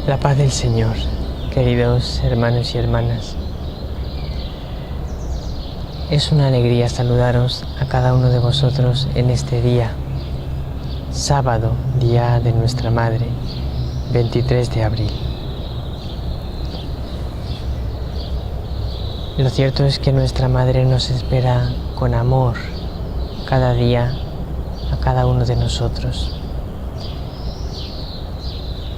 La paz del Señor, queridos hermanos y hermanas. Es una alegría saludaros a cada uno de vosotros en este día, sábado, día de nuestra Madre, 23 de abril. Lo cierto es que nuestra Madre nos espera con amor cada día a cada uno de nosotros.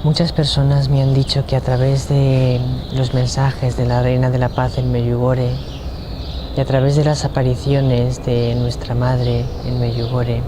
Muchas personas me han dicho que a través de los mensajes de la Reina de la Paz en Medjugorje y a través de las apariciones de nuestra Madre en Medjugorje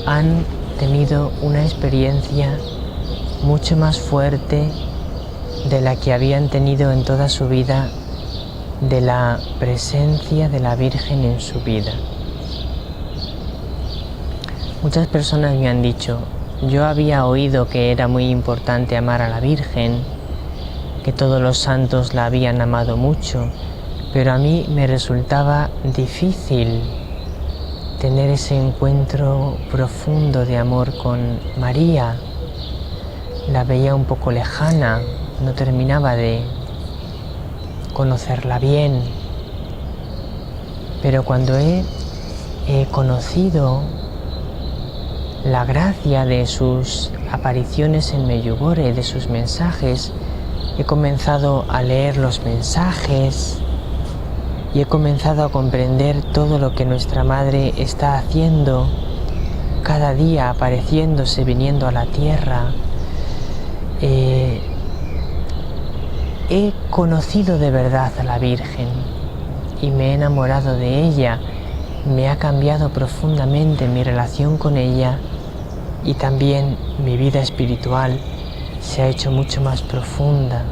han tenido una experiencia mucho más fuerte de la que habían tenido en toda su vida de la presencia de la Virgen en su vida. Muchas personas me han dicho: yo había oído que era muy importante amar a la Virgen, que todos los santos la habían amado mucho, pero a mí me resultaba difícil tener ese encuentro profundo de amor con María. La veía un poco lejana, no terminaba de conocerla bien. Pero cuando he conocido la gracia de sus apariciones en Medjugorje, de sus mensajes, he comenzado a leer los mensajes y he comenzado a comprender todo lo que nuestra Madre está haciendo cada día, apareciéndose, viniendo a la tierra. He conocido de verdad a la Virgen y me he enamorado de ella. Me ha cambiado profundamente mi relación con ella y también mi vida espiritual se ha hecho mucho más profunda,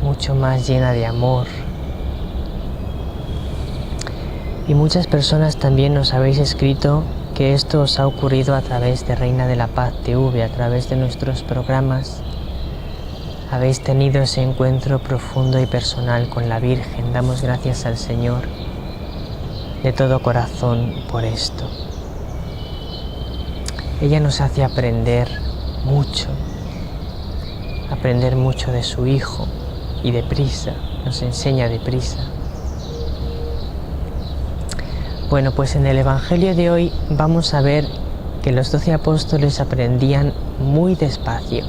mucho más llena de amor. Y muchas personas también nos habéis escrito que esto os ha ocurrido a través de Reina de la Paz TV, a través de nuestros programas. Habéis tenido ese encuentro profundo y personal con la Virgen. Damos gracias al Señor de todo corazón por esto. Ella nos hace aprender mucho de su Hijo y deprisa, nos enseña deprisa. Bueno, pues en el Evangelio de hoy vamos a ver que los 12 apóstoles aprendían muy despacio.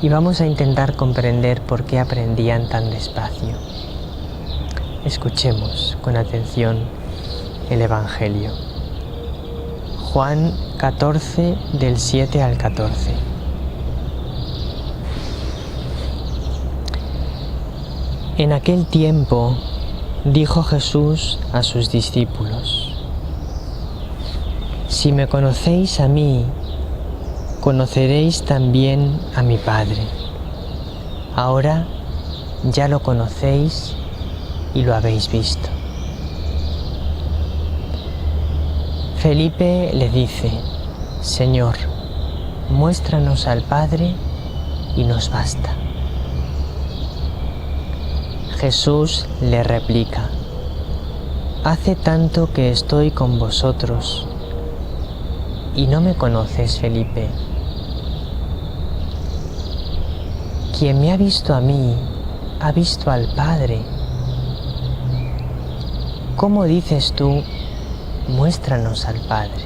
Y vamos a intentar comprender por qué aprendían tan despacio. Escuchemos con atención el Evangelio. Juan 14, del 7 al 14. En aquel tiempo dijo Jesús a sus discípulos: si me conocéis a mí, conoceréis también a mi Padre. Ahora ya lo conocéis y lo habéis visto. Felipe le dice: Señor, muéstranos al Padre y nos basta. Jesús le replica: hace tanto que estoy con vosotros y no me conoces, Felipe. Quien me ha visto a mí, ha visto al Padre. ¿Cómo dices tú, muéstranos al Padre?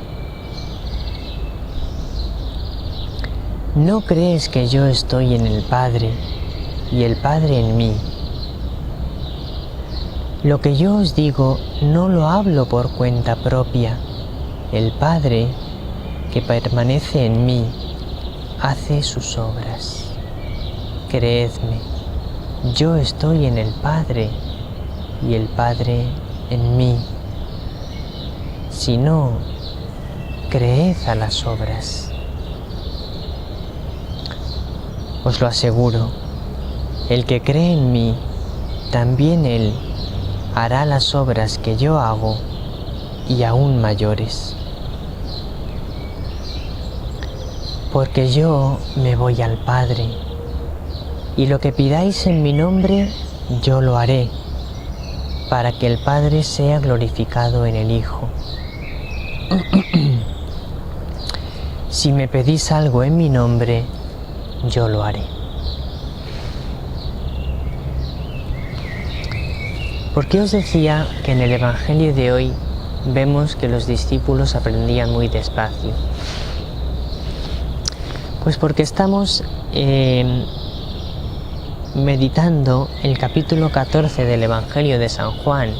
¿No crees que yo estoy en el Padre y el Padre en mí? Lo que yo os digo no lo hablo por cuenta propia. El Padre, que permanece en mí, hace sus obras. Creedme, yo estoy en el Padre y el Padre en mí. Si no, creed a las obras. Os lo aseguro, el que cree en mí, también él hará las obras que yo hago y aún mayores. Porque yo me voy al Padre, y lo que pidáis en mi nombre, yo lo haré, para que el Padre sea glorificado en el Hijo. Si me pedís algo en mi nombre, yo lo haré. ¿Por qué os decía que en el Evangelio de hoy vemos que los discípulos aprendían muy despacio? Pues porque estamos meditando el capítulo 14 del Evangelio de San Juan.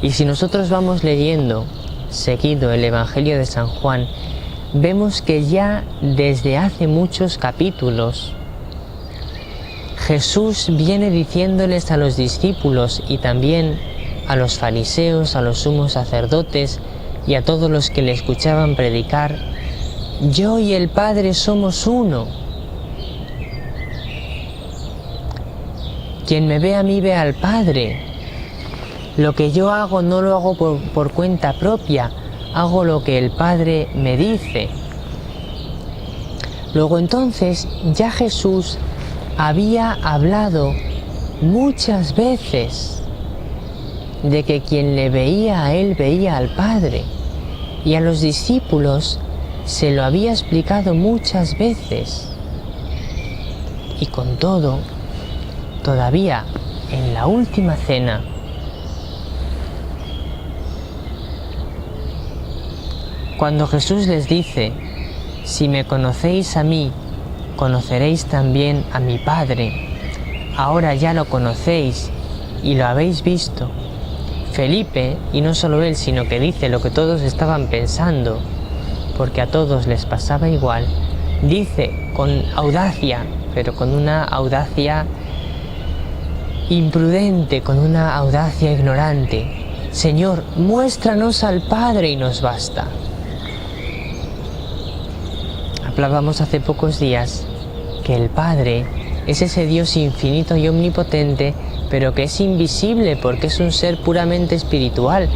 Y si nosotros vamos leyendo seguido el Evangelio de San Juan, vemos que ya desde hace muchos capítulos Jesús viene diciéndoles a los discípulos y también a los fariseos, a los sumos sacerdotes y a todos los que le escuchaban predicar: yo y el Padre somos uno. Quien me ve a mí ve al Padre. Lo que yo hago no lo hago por cuenta propia, hago lo que el Padre me dice. Luego entonces ya Jesús había hablado muchas veces de que quien le veía a él veía al Padre, y a los discípulos se lo había explicado muchas veces. Y con todo, todavía en la última cena, cuando Jesús les dice: si me conocéis a mí, conoceréis también a mi Padre. Ahora ya lo conocéis y lo habéis visto. Felipe, y no solo él, sino que dice lo que todos estaban pensando, porque a todos les pasaba igual, dice con audacia, pero con una audacia imprudente, con una audacia ignorante: Señor, muéstranos al Padre y nos basta. Hablábamos hace pocos días que el Padre es ese Dios infinito y omnipotente, pero que es invisible porque es un ser puramente espiritual.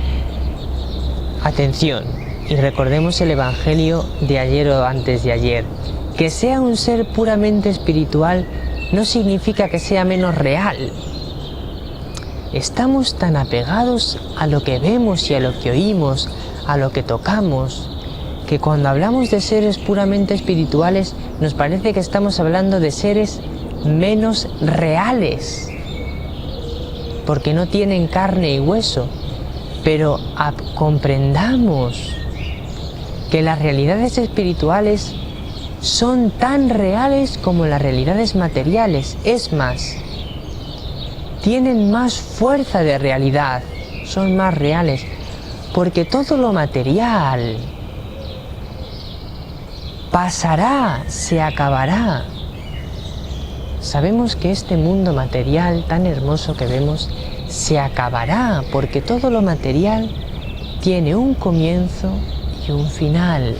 Atención, y recordemos el Evangelio de ayer o antes de ayer. Que sea un ser puramente espiritual no significa que sea menos real. Estamos tan apegados a lo que vemos y a lo que oímos, a lo que tocamos, que cuando hablamos de seres puramente espirituales nos parece que estamos hablando de seres menos reales, porque no tienen carne y hueso. Pero comprendamos que las realidades espirituales son tan reales como las realidades materiales. Es más, tienen más fuerza de realidad, son más reales, porque todo lo material pasará, se acabará. Sabemos que este mundo material tan hermoso que vemos se acabará, porque todo lo material tiene un comienzo y un final.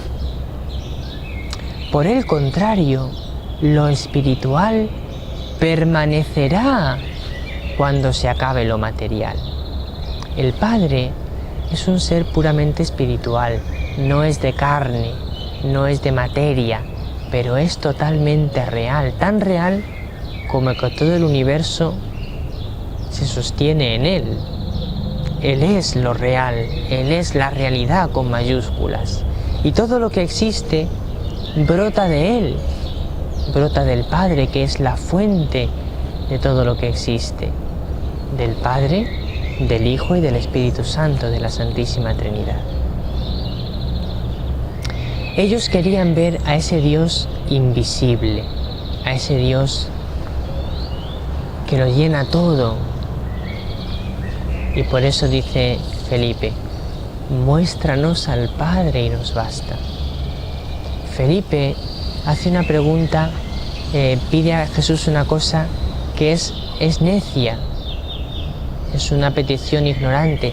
Por el contrario, lo espiritual permanecerá cuando se acabe lo material. El Padre es un ser puramente espiritual, no es de carne, no es de materia, pero es totalmente real, tan real como que todo el universo se sostiene en Él. Él es lo real, Él es la realidad con mayúsculas. Y todo lo que existe brota de Él, brota del Padre, que es la fuente de todo lo que existe. Del Padre, del Hijo y del Espíritu Santo, de la Santísima Trinidad. Ellos querían ver a ese Dios invisible, a ese Dios que lo llena todo. Y por eso dice Felipe: muéstranos al Padre y nos basta. Felipe hace una pregunta, pide a Jesús una cosa que es necia, es una petición ignorante,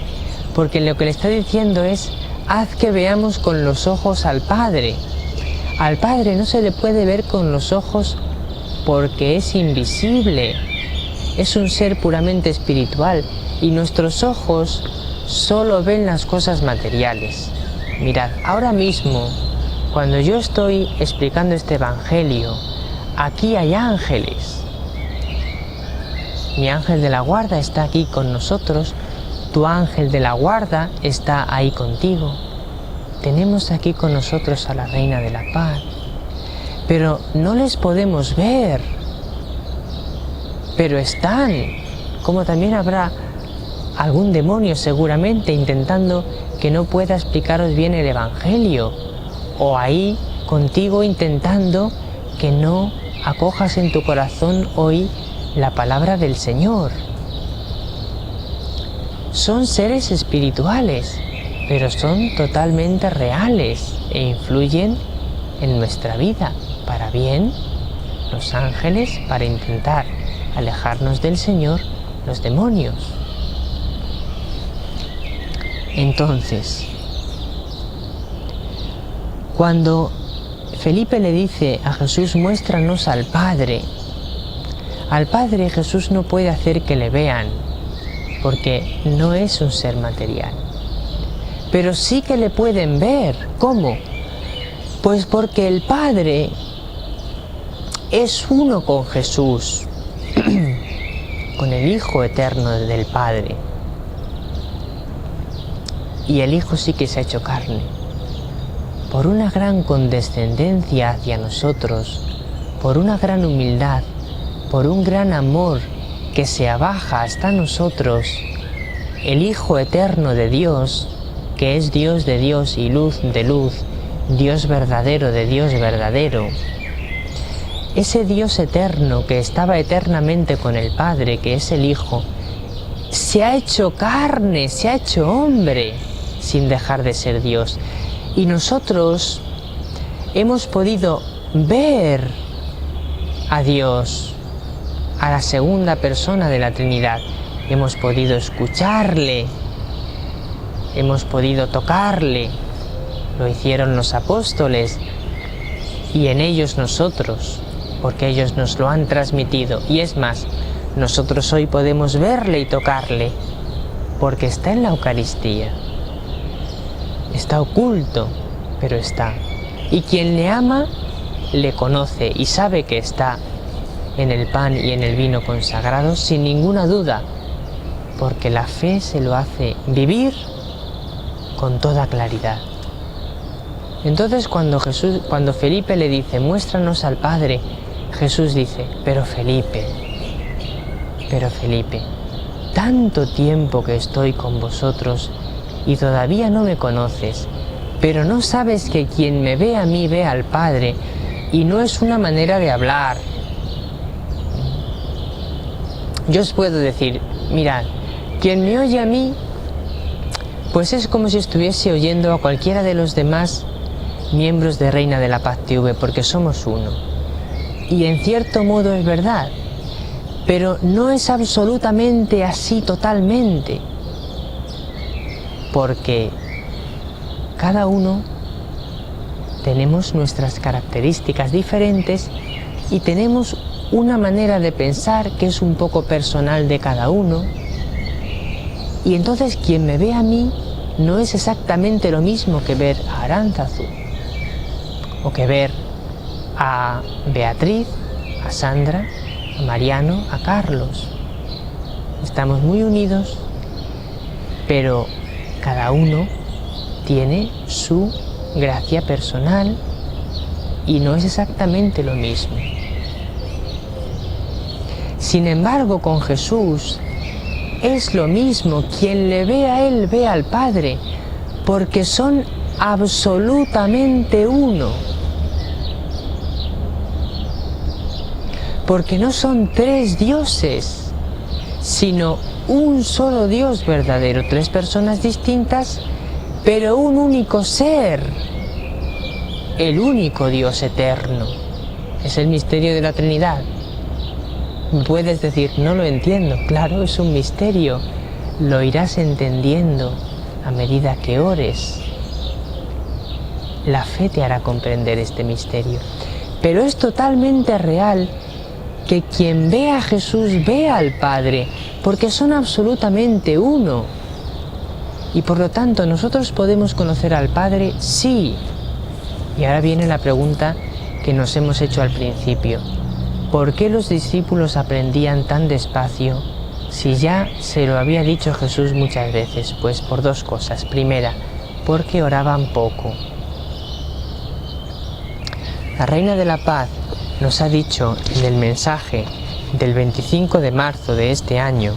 porque lo que le está diciendo es: haz que veamos con los ojos al Padre. Al Padre no se le puede ver con los ojos porque es invisible, es un ser puramente espiritual, y nuestros ojos solo ven las cosas materiales. Mirad, ahora mismo, cuando yo estoy explicando este Evangelio, aquí hay ángeles. Mi ángel de la guarda está aquí con nosotros, tu ángel de la guarda está ahí contigo. tenemos aquí con nosotros a la Reina de la Paz, pero no les podemos ver, pero están, como también habrá algún demonio seguramente intentando que no pueda explicaros bien el Evangelio, o ahí contigo intentando que no acojas en tu corazón hoy la palabra del Señor. Son seres espirituales, pero son totalmente reales e influyen en nuestra vida, para bien, los ángeles para intentar alejarnos del Señor, los demonios. Entonces, cuando Felipe le dice a Jesús, muéstranos al Padre Jesús no puede hacer que le vean, porque no es un ser material. Pero sí que le pueden ver. ¿Cómo? Pues porque el Padre es uno con Jesús, con el Hijo eterno del Padre. Y el Hijo sí que se ha hecho carne. Por una gran condescendencia hacia nosotros, por una gran humildad, por un gran amor que se abaja hasta nosotros, el Hijo eterno de Dios, que es Dios de Dios y luz de luz, Dios verdadero de Dios verdadero, ese Dios eterno que estaba eternamente con el Padre, que es el Hijo, se ha hecho carne, se ha hecho hombre, sin dejar de ser Dios. Y nosotros hemos podido ver a Dios, a la segunda persona de la Trinidad. Hemos podido escucharle, hemos podido tocarle. Lo hicieron los apóstoles y en ellos nosotros, porque ellos nos lo han transmitido. Y es más, nosotros hoy podemos verle y tocarle, porque está en la Eucaristía. Está oculto, pero está. Y quien le ama, le conoce y sabe que está en el pan y en el vino consagrados sin ninguna duda, porque la fe se lo hace vivir con toda claridad. Entonces cuando Felipe le dice, muéstranos al Padre, Jesús dice, pero Felipe, tanto tiempo que estoy con vosotros y todavía no me conoces, pero no sabes que quien me ve a mí ve al Padre, y no es una manera de hablar. Yo os puedo decir, mirad, quien me oye a mí, pues es como si estuviese oyendo a cualquiera de los demás miembros de Reina de la Paz TV, porque somos uno. Y en cierto modo es verdad, pero no es absolutamente así totalmente, porque cada uno tenemos nuestras características diferentes y tenemos una manera de pensar que es un poco personal de cada uno, y entonces quien me ve a mí no es exactamente lo mismo que ver a Aránzazu, o que ver a Beatriz, a Sandra, a Mariano, a Carlos. Estamos muy unidos, pero cada uno tiene su gracia personal y no es exactamente lo mismo. Sin embargo, con Jesús es lo mismo. Quien le ve a Él ve al Padre, porque son absolutamente uno. Porque no son tres dioses, sino un solo Dios verdadero, tres personas distintas, pero un único ser, el único Dios eterno. Es el misterio de la Trinidad. Puedes decir, no lo entiendo. Claro, es un misterio. Lo irás entendiendo a medida que ores. La fe te hará comprender este misterio. Pero es totalmente real que quien ve a Jesús ve al Padre, porque son absolutamente uno. Y por lo tanto, ¿nosotros podemos conocer al Padre? Sí. Y ahora viene la pregunta que nos hemos hecho al principio. ¿Por qué los discípulos aprendían tan despacio si ya se lo había dicho Jesús muchas veces? Pues por dos cosas. Primera, porque oraban poco. La Reina de la Paz nos ha dicho en el mensaje del 25 de marzo de este año: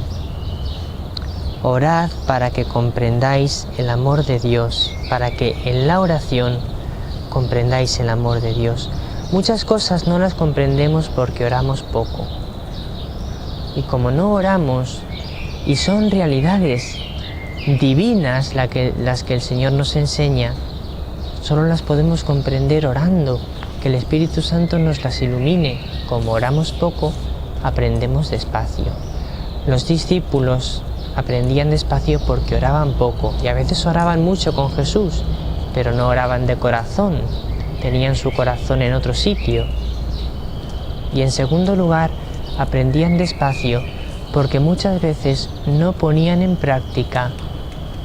orad para que comprendáis el amor de Dios, para que en la oración comprendáis el amor de Dios. Muchas cosas no las comprendemos porque oramos poco. Y como no oramos, y son realidades divinas las que el Señor nos enseña, solo las podemos comprender orando, que el Espíritu Santo nos las ilumine. Como oramos poco, aprendemos despacio. Los discípulos aprendían despacio porque oraban poco, y a veces oraban mucho con Jesús, pero no oraban de corazón, tenían su corazón en otro sitio. Y en segundo lugar, aprendían despacio porque muchas veces no ponían en práctica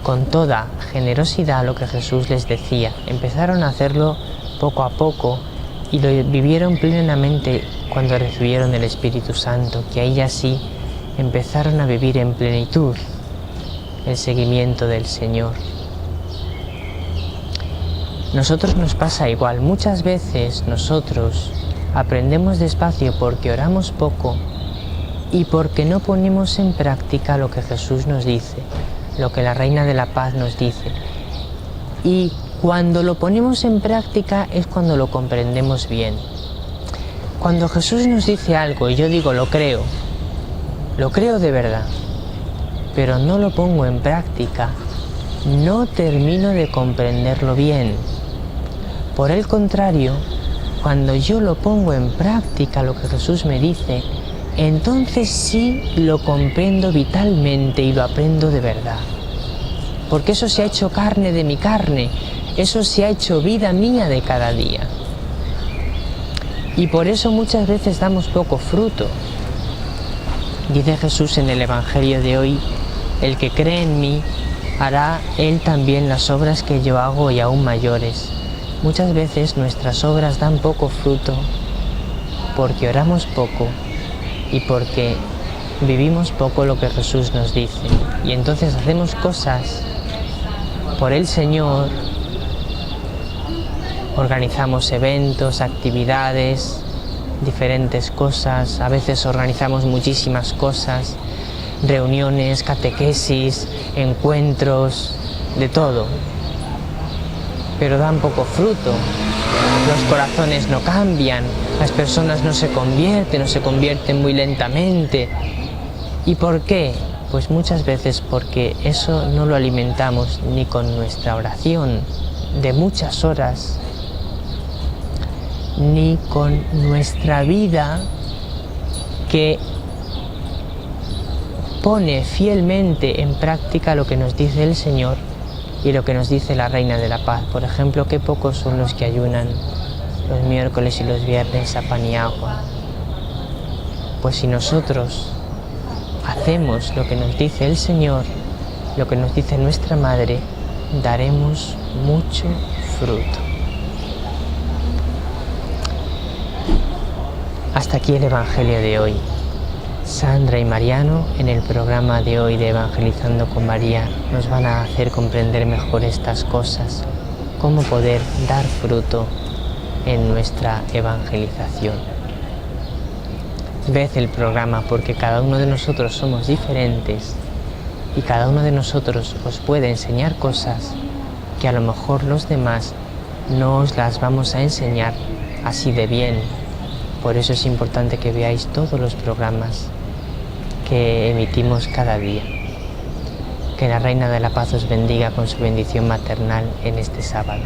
con toda generosidad lo que Jesús les decía. Empezaron a hacerlo poco a poco y lo vivieron plenamente cuando recibieron el Espíritu Santo, que ahí ya sí empezaron a vivir en plenitud el seguimiento del Señor. Nosotros nos pasa igual. Muchas veces nosotros aprendemos despacio porque oramos poco y porque no ponemos en práctica lo que Jesús nos dice, lo que la Reina de la Paz nos dice. Y cuando lo ponemos en práctica es cuando lo comprendemos bien. Cuando Jesús nos dice algo y yo digo lo creo de verdad, pero no lo pongo en práctica, no termino de comprenderlo bien. Por el contrario, cuando yo lo pongo en práctica lo que Jesús me dice, entonces sí lo comprendo vitalmente y lo aprendo de verdad. Porque eso se ha hecho carne de mi carne, eso se ha hecho vida mía de cada día. Y por eso muchas veces damos poco fruto. Dice Jesús en el Evangelio de hoy: el que cree en mí, hará él también las obras que yo hago y aún mayores. Muchas veces nuestras obras dan poco fruto porque oramos poco y porque vivimos poco lo que Jesús nos dice. Y entonces hacemos cosas por el Señor, organizamos eventos, actividades, diferentes cosas, a veces organizamos muchísimas cosas, reuniones, catequesis, encuentros, de todo, pero dan poco fruto. Los corazones no cambian, las personas no se convierten muy lentamente. ¿Y por qué? Pues muchas veces porque eso no lo alimentamos ni con nuestra oración de muchas horas, ni con nuestra vida que pone fielmente en práctica lo que nos dice el Señor y lo que nos dice la Reina de la Paz. Por ejemplo, qué pocos son los que ayunan los miércoles y los viernes a pan y agua. Pues si nosotros hacemos lo que nos dice el Señor, lo que nos dice nuestra Madre, daremos mucho fruto. Hasta aquí el Evangelio de hoy. Sandra y Mariano, en el programa de hoy de Evangelizando con María, nos van a hacer comprender mejor estas cosas, cómo poder dar fruto en nuestra evangelización. Ved el programa, porque cada uno de nosotros somos diferentes y cada uno de nosotros os puede enseñar cosas que a lo mejor los demás no os las vamos a enseñar así de bien. Por eso es importante que veáis todos los programas que emitimos cada día. Que la Reina de la Paz os bendiga con su bendición maternal en este sábado.